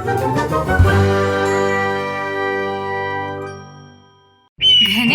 घने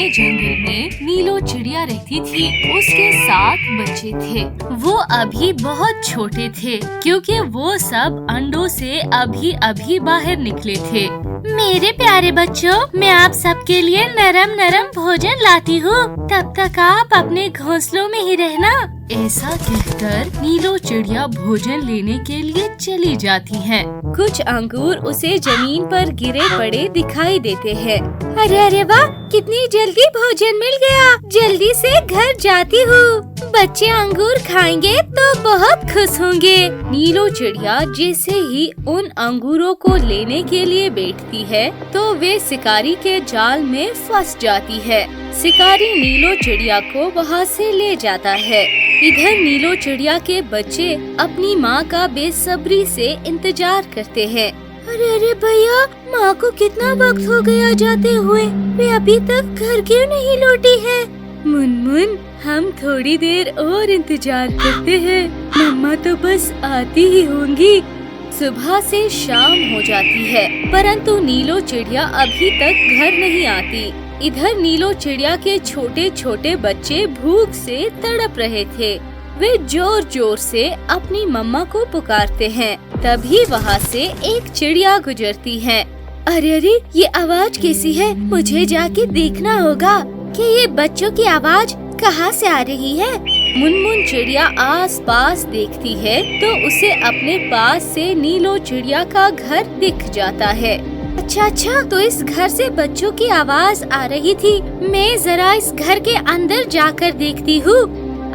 जंगल में नीलो चिड़िया रहती थी। उसके 7 बच्चे थे। वो अभी बहुत छोटे थे क्योंकि वो सब अंडों से अभी अभी बाहर निकले थे। मेरे प्यारे बच्चों, मैं आप सबके लिए नरम नरम भोजन लाती हूँ। तब तक आप अपने घोंसलों में ही रहना। ऐसा कहकर नीलो चिड़िया भोजन लेने के लिए चली जाती है। कुछ अंगूर उसे जमीन पर गिरे पड़े दिखाई देते हैं। अरे अरे वाह, कितनी जल्दी भोजन मिल गया। जल्दी से घर जाती हूँ। बच्चे अंगूर खाएंगे तो बहुत खुश होंगे। नीलो चिड़िया जैसे ही उन अंगूरों को लेने के लिए बैठती है तो वे शिकारी के जाल में फंस जाती है। शिकारी नीलो चिड़िया को वहाँ से ले जाता है। इधर नीलो चिड़िया के बच्चे अपनी माँ का बेसब्री से इंतजार करते हैं। अरे अरे भैया, माँ को कितना वक्त हो गया जाते हुए, वे अभी तक घर क्यों नहीं लौटी है? मुनमुन, हम थोड़ी देर और इंतजार करते हैं। मम्मा तो बस आती ही होंगी। सुबह से शाम हो जाती है परंतु नीलो चिड़िया अभी तक घर नहीं आती। इधर नीलो चिड़िया के छोटे छोटे बच्चे भूख से तड़प रहे थे। वे जोर जोर से अपनी मम्मा को पुकारते हैं। तभी वहाँ से एक चिड़िया गुजरती है। अरे अरे, ये आवाज कैसी है? मुझे जाके देखना होगा कि ये बच्चों की आवाज कहाँ से आ रही है। मुनमुन चिड़िया आस पास देखती है तो उसे अपने पास से नीलो चिड़िया का घर दिख जाता है। अच्छा, तो इस घर से बच्चों की आवाज आ रही थी। मैं जरा इस घर के अंदर जाकर देखती हूँ।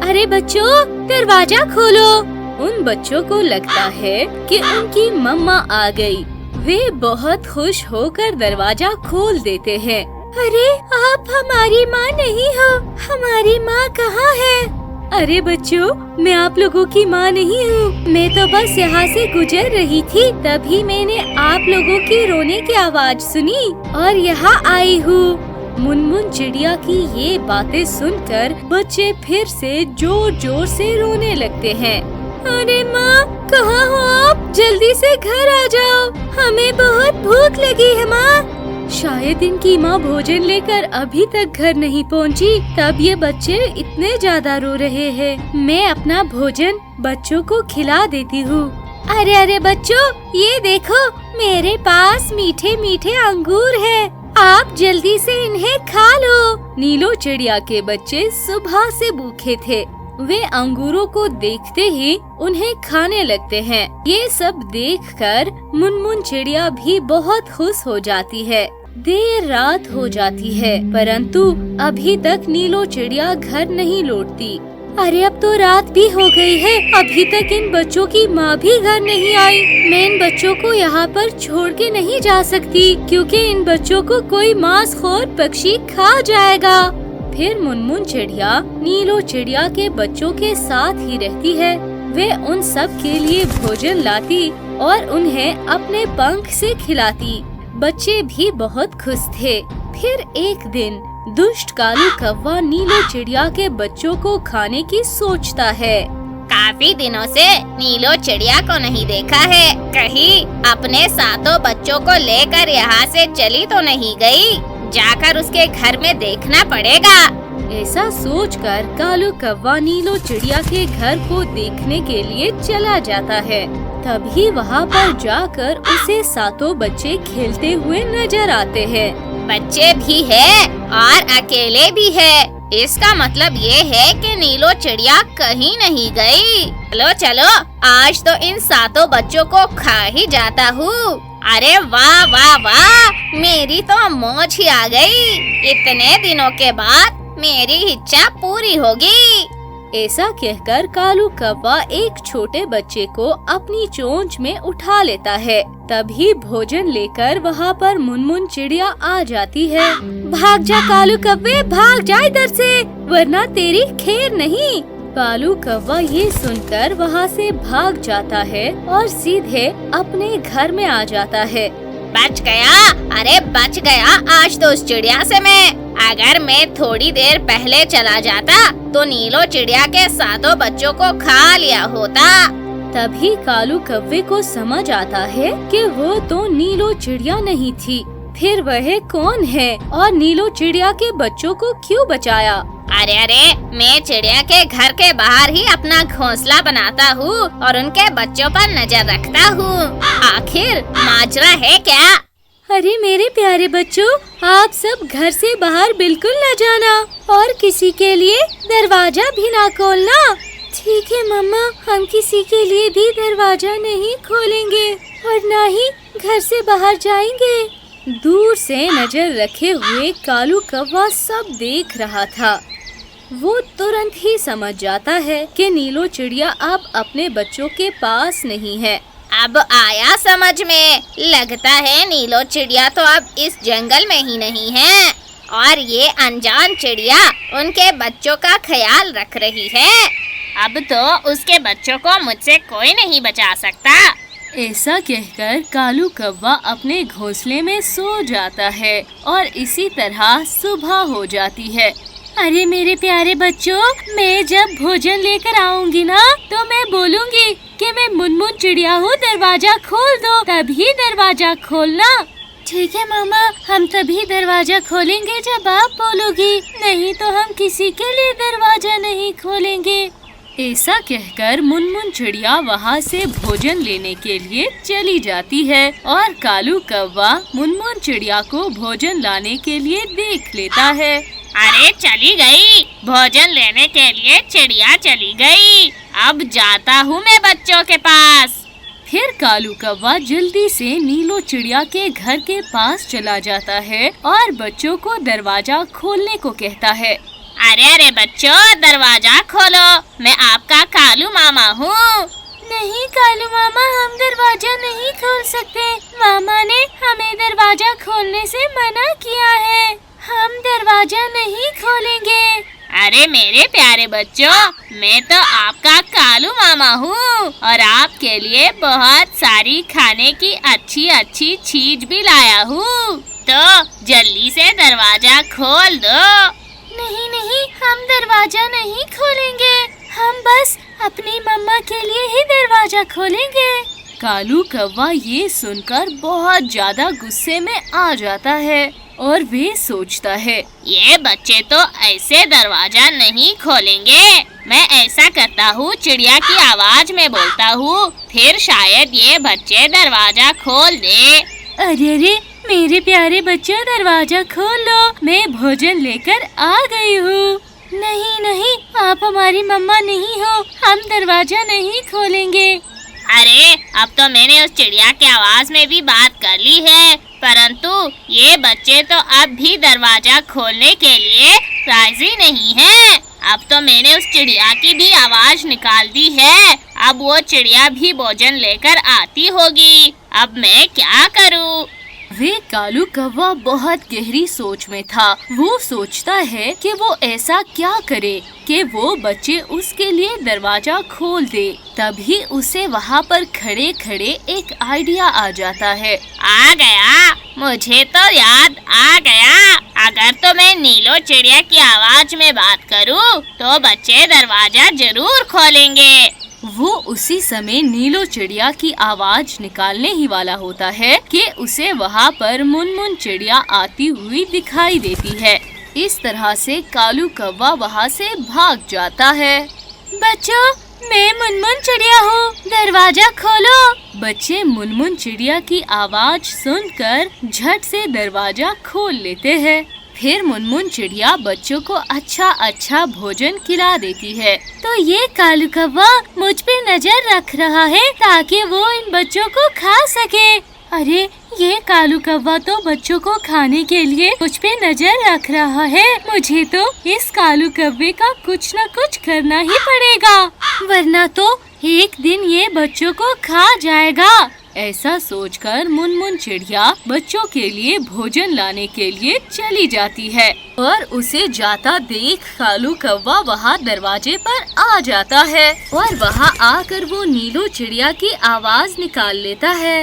अरे बच्चों, दरवाजा खोलो। उन बच्चों को लगता है कि उनकी मम्मा आ गई। वे बहुत खुश होकर दरवाजा खोल देते हैं। अरे, आप हमारी माँ नहीं हो। हमारी माँ कहाँ है? अरे बच्चों, मैं आप लोगों की माँ नहीं हूँ। मैं तो बस यहाँ से गुजर रही थी, तभी मैंने आप लोगों की रोने की आवाज सुनी और यहाँ आई हूँ। मुनमुन चिड़िया की ये बातें सुनकर बच्चे फिर से जोर जोर से रोने लगते हैं। अरे माँ, कहाँ हो आप? जल्दी से घर आ जाओ, हमें बहुत भूख लगी है माँ। शायद इनकी माँ भोजन लेकर अभी तक घर नहीं पहुँची, तब ये बच्चे इतने ज्यादा रो रहे हैं। मैं अपना भोजन बच्चों को खिला देती हूँ। अरे अरे बच्चों, ये देखो, मेरे पास मीठे मीठे अंगूर है। आप जल्दी से इन्हें खा लो। नीलो चिड़िया के बच्चे सुबह से भूखे थे। वे अंगूरों को देखते ही उन्हें खाने लगते हैं। ये सब देखकर मुनमुन चिड़िया भी बहुत खुश हो जाती है। देर रात हो जाती है परंतु अभी तक नीलो चिड़िया घर नहीं लौटती। अरे, अब तो रात भी हो गई है, अभी तक इन बच्चों की माँ भी घर नहीं आई। मैं इन बच्चों को यहाँ पर छोड़ के नहीं जा सकती क्योंकि इन बच्चों को कोई मांसखोर पक्षी खा जाएगा। फिर मुनमुन चिड़िया नीलो चिड़िया के बच्चों के साथ ही रहती है। वे उन सब के लिए भोजन लाती और उन्हें अपने पंख से खिलाती। बच्चे भी बहुत खुश थे। फिर एक दिन दुष्ट कालू कौवा नीलो चिड़िया के बच्चों को खाने की सोचता है। काफी दिनों से नीलो चिड़िया को नहीं देखा है। कहीं अपने 7 बच्चों को लेकर यहाँ से चली तो नहीं गई? जाकर उसके घर में देखना पड़ेगा। ऐसा सोचकर कालू कौवा नीलो चिड़िया के घर को देखने के लिए चला जाता है। तभी वहाँ पर जाकर उसे 7 बच्चे खेलते हुए नजर आते हैं। बच्चे भी है और अकेले भी है। इसका मतलब ये है कि नीलो चिड़िया कहीं नहीं गई। चलो चलो, आज तो इन 7 बच्चों को खा ही जाता हूँ। अरे वाह वाह वाह, मेरी तो मौज ही आ गई। इतने दिनों के बाद मेरी इच्छा पूरी होगी। ऐसा कहकर कालू कौवा एक छोटे बच्चे को अपनी चोंच में उठा लेता है। तभी भोजन लेकर वहाँ पर मुनमुन चिड़िया आ जाती है। भाग जा कालू कौवे, भाग जा इधर से, वरना तेरी खैर नहीं। कालू कौवा ये सुनकर वहाँ से भाग जाता है और सीधे अपने घर में आ जाता है। बच गया, अरे बच गया आज तो उस चिड़िया से मैं। अगर मैं थोड़ी देर पहले चला जाता तो नीलो चिड़िया के 7 बच्चों को खा लिया होता। तभी कालू कौवे को समझ आता है कि वो तो नीलो चिड़िया नहीं थी। फिर वह कौन है और नीलो चिड़िया के बच्चों को क्यों बचाया? अरे अरे, मैं चिड़िया के घर के बाहर ही अपना घोंसला बनाता हूँ और उनके बच्चों पर नजर रखता हूँ। आखिर माजरा है क्या? अरे मेरे प्यारे बच्चों, आप सब घर से बाहर बिल्कुल न जाना और किसी के लिए दरवाजा भी ना खोलना। ठीक है मम्मा, हम किसी के लिए भी दरवाजा नहीं खोलेंगे और ना ही घर से बाहर जाएंगे। दूर से नजर रखे हुए कालू कौवा सब देख रहा था। वो तुरंत ही समझ जाता है कि नीलो चिड़िया अब अपने बच्चों के पास नहीं है। अब आया समझ में, लगता है नीलो चिड़िया तो अब इस जंगल में ही नहीं है और ये अनजान चिड़िया उनके बच्चों का ख्याल रख रही है। अब तो उसके बच्चों को मुझसे कोई नहीं बचा सकता। ऐसा कहकर कालू कौवा अपने घोंसले में सो जाता है और इसी तरह सुबह हो जाती है। अरे मेरे प्यारे बच्चों, मैं जब भोजन लेकर आऊंगी ना तो मैं बोलूंगी कि मैं मुनमुन चिड़िया हूँ, दरवाजा खोल दो, तभी दरवाजा खोलना। ठीक है मामा, हम तभी दरवाजा खोलेंगे जब आप बोलोगी, नहीं तो हम किसी के लिए दरवाजा नहीं खोलेंगे। ऐसा कहकर मुनमुन चिड़िया वहाँ से भोजन लेने के लिए चली जाती है और कालू कौवा मुनमुन चिड़िया को भोजन लाने के लिए देख लेता है। अरे चली गई, भोजन लेने के लिए चिड़िया चली गई। अब जाता हूँ मैं बच्चों के पास। फिर कालू कौवा जल्दी से नीलो चिड़िया के घर के पास चला जाता है और बच्चों को दरवाजा खोलने को कहता है। अरे अरे बच्चों, दरवाजा खोलो, मैं आपका कालू मामा हूँ। नहीं कालू मामा, हम दरवाजा नहीं खोल सकते। मामा ने हमें दरवाजा खोलने से मना किया है, हम दरवाजा नहीं खोलेंगे। अरे मेरे प्यारे बच्चों, मैं तो आपका कालू मामा हूँ और आपके लिए बहुत सारी खाने की अच्छी अच्छी चीज भी लाया हूँ, तो जल्दी से दरवाजा खोल दो। नहीं नहीं, हम दरवाजा नहीं खोलेंगे, हम बस अपनी मम्मा के लिए ही दरवाजा खोलेंगे। कालू कौवा ये सुनकर बहुत ज्यादा गुस्से में आ जाता है और वे सोचता है, ये बच्चे तो ऐसे दरवाजा नहीं खोलेंगे। मैं ऐसा करता हूँ, चिड़िया की आवाज में बोलता हूँ, फिर शायद ये बच्चे दरवाजा खोल दे। अरे अरे मेरे प्यारे बच्चों, दरवाजा खोल लो, मैं भोजन लेकर आ गई हूँ। नहीं नहीं, आप हमारी मम्मा नहीं हो, हम दरवाजा नहीं खोलेंगे। अरे अब तो मैंने उस चिड़िया की आवाज में भी बात कर ली है, परंतु ये बच्चे तो अब भी दरवाजा खोलने के लिए राजी नहीं है। अब तो मैंने उस चिड़िया की भी आवाज निकाल दी है, अब वो चिड़िया भी भोजन लेकर आती होगी। अब मैं क्या करूँ? वे कालू कौवा बहुत गहरी सोच में था। वो सोचता है कि वो ऐसा क्या करे कि वो बच्चे उसके लिए दरवाजा खोल दे। तभी उसे वहाँ पर खड़े खड़े एक आइडिया आ जाता है। आ गया, मुझे तो याद आ गया। अगर तो मैं नीलो चिड़िया की आवाज में बात करूँ तो बच्चे दरवाजा जरूर खोलेंगे। वो उसी समय नीलो चिड़िया की आवाज निकालने ही वाला होता है कि उसे वहाँ पर मुनमुन चिड़िया आती हुई दिखाई देती है। इस तरह से कालू कौवा वहाँ से भाग जाता है। बच्चों, मैं मुनमुन चिड़िया हूँ, दरवाजा खोलो। बच्चे मुनमुन चिड़िया की आवाज सुनकर झट से दरवाजा खोल लेते हैं। फिर मुनमुन चिड़िया बच्चों को अच्छा अच्छा भोजन खिला देती है। तो ये कालू कौवा मुझ पे नजर रख रहा है ताकि वो इन बच्चों को खा सके। अरे ये कालू कौवा तो बच्चों को खाने के लिए मुझ पे नजर रख रहा है। मुझे तो इस कालू कौवे का कुछ न कुछ करना ही पड़ेगा, वरना तो एक दिन ये बच्चों को खा जाएगा। ऐसा सोचकर मुनमुन चिड़िया बच्चों के लिए भोजन लाने के लिए चली जाती है और उसे जाता देख कालू कौवा वहाँ दरवाजे पर आ जाता है और वहाँ आकर वो नीलो चिड़िया की आवाज निकाल लेता है।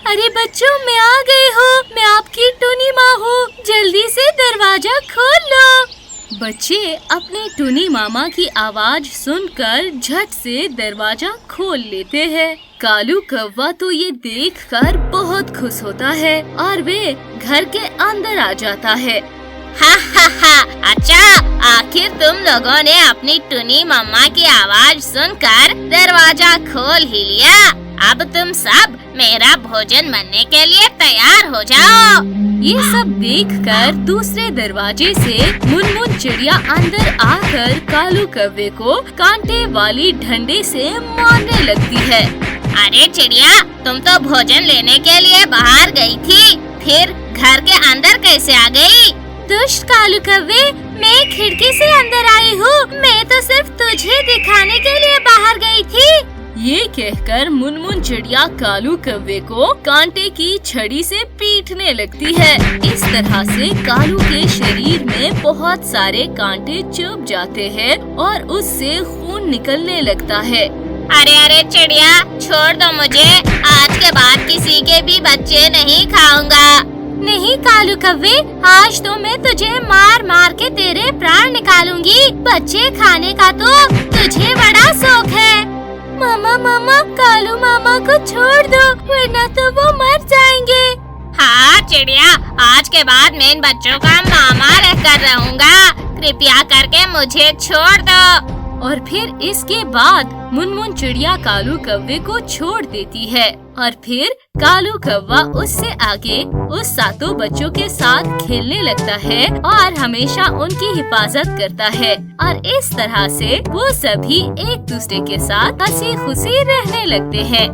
अरे बच्चों, मैं आ गई हूँ, मैं आपकी टूनी माँ हूँ, जल्दी से दरवाजा खोल लो। बच्चे अपने टुनी मामा की आवाज सुनकर झट से दरवाजा खोल लेते हैं। कालू कौवा तो ये देखकर बहुत खुश होता है और वे घर के अंदर आ जाता है। हा हा हा, अच्छा, आखिर तुम लोगों ने अपनी टुनी मम्मा की आवाज सुनकर दरवाजा खोल ही लिया। अब तुम सब मेरा भोजन बनने के लिए तैयार हो जाओ। ये सब देखकर दूसरे दरवाजे से मुनमुन चिड़िया अंदर आकर कालू कौवे को कांटे वाली डंडे से मारने लगती है। अरे चिड़िया, तुम तो भोजन लेने के लिए बाहर गई थी, फिर घर के अंदर कैसे आ गई? दुष्ट कालू कौवे, मैं खिड़की से अंदर आई हूँ। मैं तो सिर्फ तुझे दिखाने के लिए बाहर गई थी। ये कहकर मुनमुन चिड़िया कालू कौवे को कांटे की छड़ी से पीटने लगती है। इस तरह से कालू के शरीर में बहुत सारे कांटे चुभ जाते हैं और उससे खून निकलने लगता है। अरे अरे चिड़िया, छोड़ दो मुझे। आज के बाद किसी के भी बच्चे नहीं खाऊंगा। नहीं कालू कौवे, आज तो मैं तुझे मार मार के तेरे प्राण निकालूंगी। बच्चे खाने का तो तुझे बड़ा शौक है। मामा मामा, कालू मामा को छोड़ दो, वरना तो वो मर जाएंगे। हाँ चिड़िया, आज के बाद मैं इन बच्चों का मामा रहकर रहूंगा। कृपया करके मुझे छोड़ दो। और फिर इसके बाद मुनमुन चिड़िया कालू कौवे को छोड़ देती है और फिर कालू कौवा उससे आगे उस सातों बच्चों के साथ खेलने लगता है और हमेशा उनकी हिफाजत करता है। और इस तरह से वो सभी एक दूसरे के साथ हंसी खुशी रहने लगते हैं।